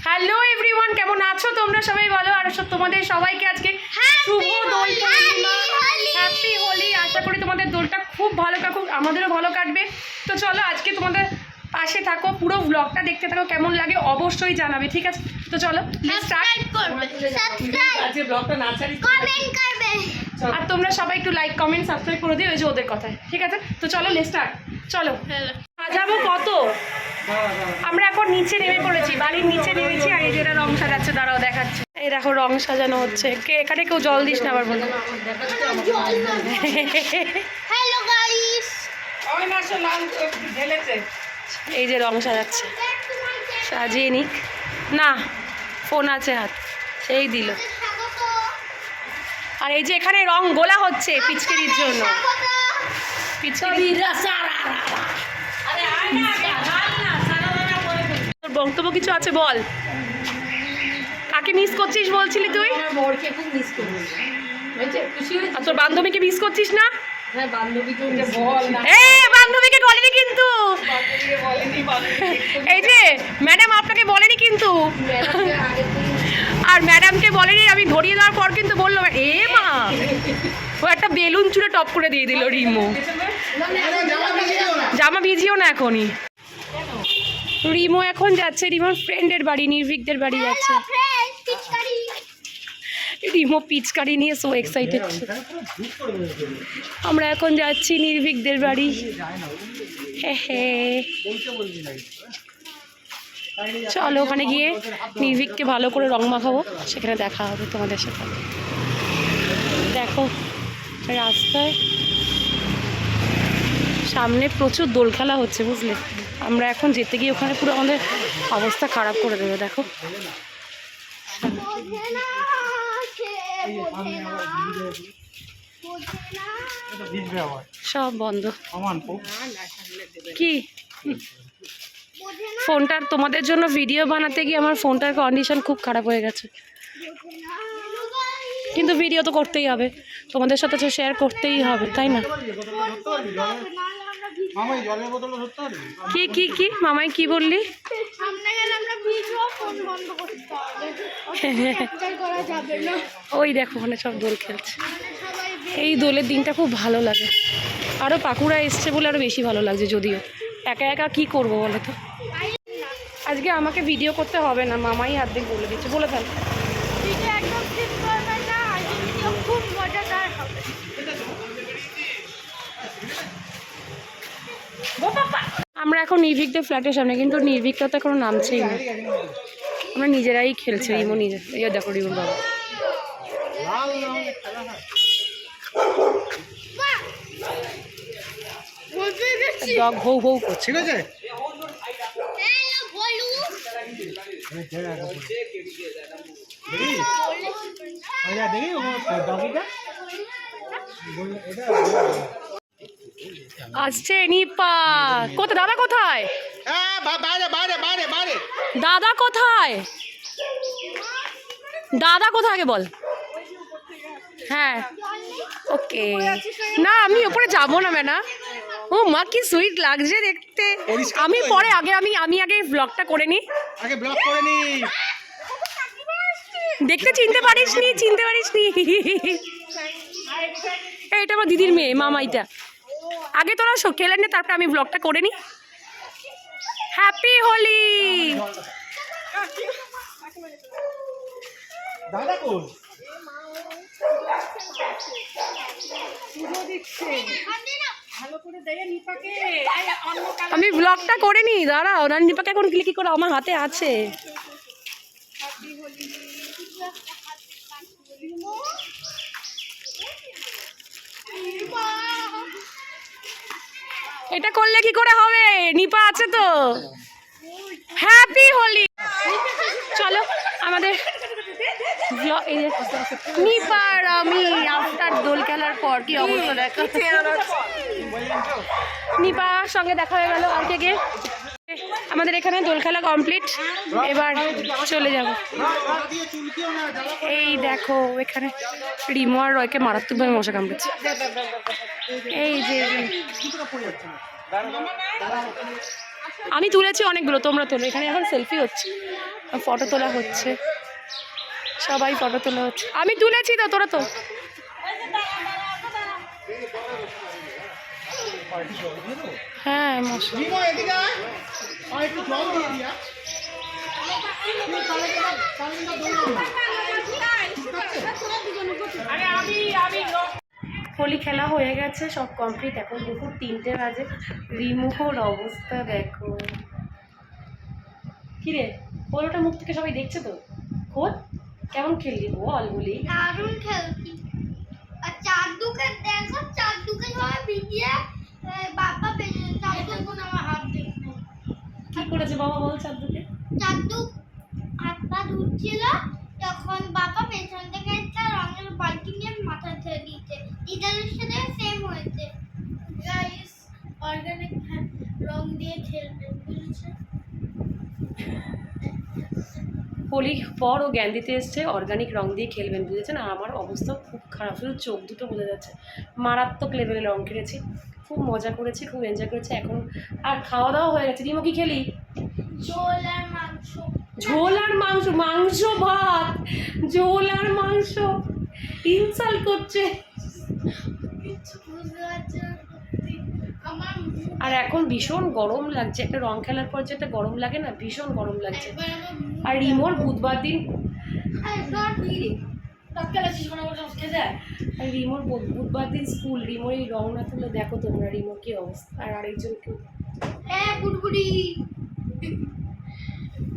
Hello everyone, কেমন আছো তোমরা? সবাই ভালো? আর তোমাদের সবাইকে আজকে শুভ দোল পূর্ণিমা, হ্যাপি হোলি। আশা করি তোমাদের দোলটা খুব ভালো কাটুক, আমাদেরও ভালো কাটবে। তো চলো আজকে তোমাদের পাশে থাকো, পুরো ব্লগটা দেখতে থাকো, কেমন লাগে অবশ্যই জানাবে, ঠিক আছে? তো চলো আর তোমরা সবাই একটু লাইক কমেন্ট সাবস্ক্রাইব করে দিও, ওই যে ওদের কথায়, ঠিক আছে? তো চলো লেটস স্টার্ট। চলো সাজাবো কত, আমরা এখন নিচে নেমে পড়েছি, বাড়ির নিচে নেমেছি। আর এই যে রং সাজাচ্ছে, দাঁড়াও দেখাচ্ছে। এই দেখো রং সাজানো হচ্ছে। এখানে কেউ জল দিস না আবার বলো। হ্যালো গাইস, এই যে রং সাজাচ্ছে, সাজিয়ে নিক না, ফোন আছে হাত, সেই দিল। আর এই যে এখানে রং গোলা হচ্ছে পিচকারির জন্য। তোর বক্তব্য কিছু আছে বল। কাকে মিস করছিস বলছিলি তুই? আর তোর বান্ধবীকে মিস করছিস না? বান্ধবীকে বলেনি কিন্তু, এই যে ম্যাডাম আপনাকে বলেনি কিন্তু, আর ম্যাডামকে বলেনি। আমি ধরিয়ে দেওয়ার পর কিন্তু বললো এ মা, ও একটা বেলুন চুড়ে টপ করে দিয়ে দিল রিমো। জামা ভিজিও না এখনই। রিমো এখন যাচ্ছে রিমোর ফ্রেন্ডের বাড়ি, নির্ভীকদের বাড়ি যাচ্ছে। রিমো পিচকারি নিয়ে সো এক্সাইটেড। আমরা এখন যাচ্ছি নির্ভীকদের বাড়ি। চলো ওখানে গিয়ে নির্ভীককে ভালো করে রং মাখাবো, সেখানে দেখা হবে তোমাদের সাথে। দেখো রাস্তায় সামনে প্রচুর দোল খেলা হচ্ছে, বুঝলে? আমরা এখন যেতে গিয়ে ওখানে পুরো আমাদের অবস্থা খারাপ করে দেবে। দেখো সব বন্ধ। কি ফোনটার তোমাদের জন্য ভিডিও বানাতে গিয়ে আমার ফোনটার কন্ডিশন খুব খারাপ হয়ে গেছে, কিন্তু ভিডিও তো করতেই হবে, তোমাদের সাথে তো শেয়ার করতেই হবে, তাই না? কি কি কি মামাই কি বললি? ওই দেখো ওখানে সব দোল খেলছে। এই দোলের দিনটা খুব ভালো লাগে, আরও পাকুড়া এসছে বলে আরও বেশি ভালো লাগছে। যদিও একা একা কি করবো বলো তো। আজকে আমাকে ভিডিও করতে হবে না, মামাই অর্ধেক বলে দিচ্ছে, বলে ফেল। আমরা এখন নির্ভীকদের ফ্ল্যাটের সামনে, কিন্তু নির্ভীকটা তো এখনো নামছেই না। আমরা নিজেরাই খেলছি, রিমো নিজে। এই দেখো রিমোর বাবা ডগ ভৌ ভৌ করছে। আসছে নিপা। কোথায় দাদা? কোথায় দাদা? কোথায় দাদা? কোথায় আগে বল। হ্যাঁ ওকে। না আমি ওপরে যাবো না ম্যাডাম। ও মা কি সুইট লাগছে দেখতে। আমি পরে আমি আগে ব্লগটা করে নিই। দেখতে চিনতে পারিসনি? এটা আমার দিদির মেয়ে মামাইটা। আগে তোরা খেলে নে, তারপরে আমি ব্লগটা করে নিই। হ্যাপি হোলি। আমি ব্লগটা করে নিই, দাঁড়াও। না নিপাকে এখন ক্লিক করে আমার হাতে আছে। এটা করলে কি করে হবে? নিপা আছে তো। হ্যাপি হোলি। চলো আমাদের নিপার আমি আফটার দোল খেলার পর কি অবস্থা দেখা। নিপার সঙ্গে দেখা হয়ে গেল। আর কে আমাদের এখানে দোল খেলা কমপ্লিট, এবার চলে যাব। এই দেখো এখানে রিমো আর রয়কে মারাত্মকভাবে মশা কামড়েছে। এই যে আমি তুলেছি অনেকগুলো, তোমরা তোলো। এখানে এখন সেলফি হচ্ছে, ফটো তোলা হচ্ছে, সবাই ফটো তোলা হচ্ছে। আমি তুলেছি তো, তোরা তো। হ্যাঁ হোলি খেলা হয়ে গেছে, সব কমপ্লিট। এখন দুপুর 3টে বাজে। রিমুর অবস্থা দেখো। কিরে পোলোটা মুখ থেকে সবাই দেখছে তো। খোল, কেমন খেললি বল হোলি? দারুণ খেলছি। আর চারদুকে দেখো, চারদুকে সবাই ভিজিয়ে বাবা চারদুক আমার হাত দেখো কি করেছে বাবা বল চারদিকে? চারদুক হাত পা ধুচ্ছিল, তখন বাবা পেছন থেকে একটা রঙের বালতি নিয়ে মাথায় ছেড়ে দিয়েছে। দিদারের সাথে সেম হয়েছে। গাইস, অর্গানিক রং দিয়ে খেলবে, বুঝেছো? হোলির পর ও জ্ঞান দিতে এসছে অর্গানিক রং দিয়ে খেলবেন, বুঝেছেন? আর আমার অবস্থা খুব খারাপ, শুধু চোখ দুটো বোঝা যাচ্ছে। মারাত্মক লেভেলে রং খেলেছি, খুব মজা করেছি, খুব এনজয় করেছি। এখন আর খাওয়া দাওয়া হয়ে গেছে। রিমো কি খেলি? ঝোল আর মাংস। ঝোল আর মাংস? মাংস ভাত, ঝোল আর মাংস, ইনসাল্ট করছে। কিছু বুঝতে পারছি না সত্যি। আমার আর এখন ভীষণ গরম লাগছে, একটা রং খেলার পর যেটা গরম লাগে না, ভীষণ গরম লাগছে। একবার আমার আর রিমোর বুধবার দিন, আর রিমোর বুধবার দিন স্কুল। রিমোর এই রং না তুলে দেখো তোমরা রিমোর কি অবস্থা। আর আরেকজনকে হ্যাঁ বুড়বুড়ি,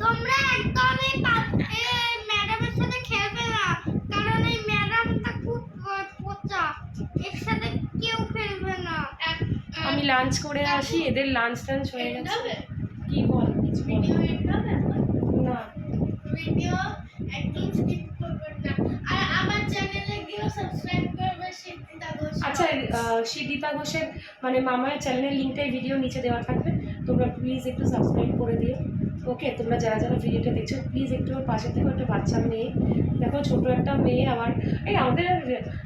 তোমরা একদম এই ম্যাডামের সাথে খেলবে না, কারণ এই ম্যাডামটা খুব পচা, এর সাথে কেউ খেলবে না। আমি লাঞ্চ করে আসি, এদের লাঞ্চ টাঞ্চ হয়ে গেছে। কি বল, কিছু বল। না ভিডিও একদম স্কিপ করবেন না, আর আমার চ্যানেলে গিয়ে সাবস্ক্রাইব করবে সিদ্ধিতা ঘোষ। আচ্ছা, সিদ্ধিতা ঘোষের মানে মামার চ্যানেলের লিঙ্কটাই ভিডিও নিচে দেওয়া থাকবে, তোমরা প্লিজ একটু সাবস্ক্রাইব করে দিও। ওকে, তোমরা যারা যারা ভিডিওটা দেখছো প্লিজ একটু ওর পাশে থেকে একটা বাচ্চা মেয়ে দেখো, ছোট একটা মেয়ে। আবার এই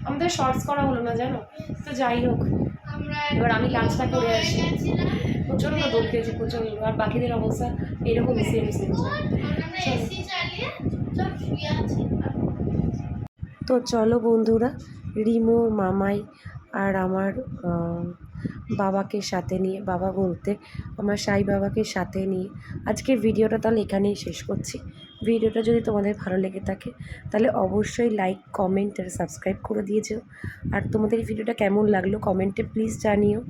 আমাদের শর্টস করা হলো না জানো তো, যাই হোক। আমরা এবার আমি লাঞ্চটা করে আসি। গেছিলাম, প্রচণ্ড দৌড় খেয়েছি, প্রচণ্ড। আর বাকিদের অবস্থা এরকম সেম সেম। আমরা এসি চালিয়ে চুপচাপ শুয়ে আছি। তো চলো বন্ধুরা, রিমো, মামাই আর আমার বাবাকে সাথে নিয়ে, বাবা বলতে আমার সাই বাবাকে সাথে নিয়ে আজকের ভিডিওটা তাহলে এখানেই শেষ করছি। ভিডিওটা যদি তোমাদের ভালো লেগে থাকে তাহলে অবশ্যই লাইক, কমেন্ট আর সাবস্ক্রাইব করে দিয়েছো। আর তোমাদের এই ভিডিওটা কেমন লাগলো কমেন্টে প্লিজ জানিও।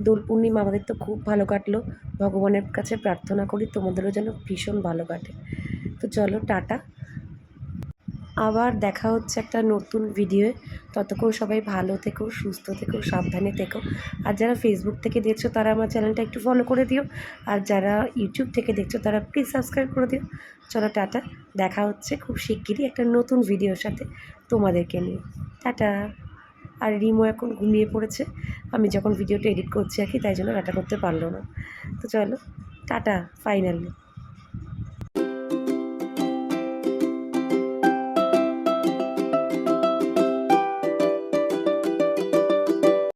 দোল পূর্ণিমা আমাদের তো খুব ভালো কাটলো, ভগবানের কাছে প্রার্থনা করি তোমাদেরও যেন ভীষণ ভালো কাটে। তো চলো টাটা, আবার দেখা হচ্ছে একটা নতুন ভিডিওয়ে। ততক্ষণ সবাই ভালো থেকো, সুস্থ থেকো, সাবধানে থেকো। আর যারা ফেসবুক থেকে দেখছো তারা আমার চ্যানেলটা একটু ফলো করে দিও, আর যারা ইউটিউব থেকে দেখছো তারা প্লিজ সাবস্ক্রাইব করে দিও। চলো টাটা, দেখা হচ্ছে খুব শিগগিরই একটা নতুন ভিডিওর সাথে তোমাদেরকে নিয়ে। টাটা। আর রিমো এখন ঘুমিয়ে পড়েছে, আমি যখন ভিডিওটা এডিট করছি আর কি, তাই জন্য টাটা করতে পারলো না। তো চলো টাটা ফাইনালি।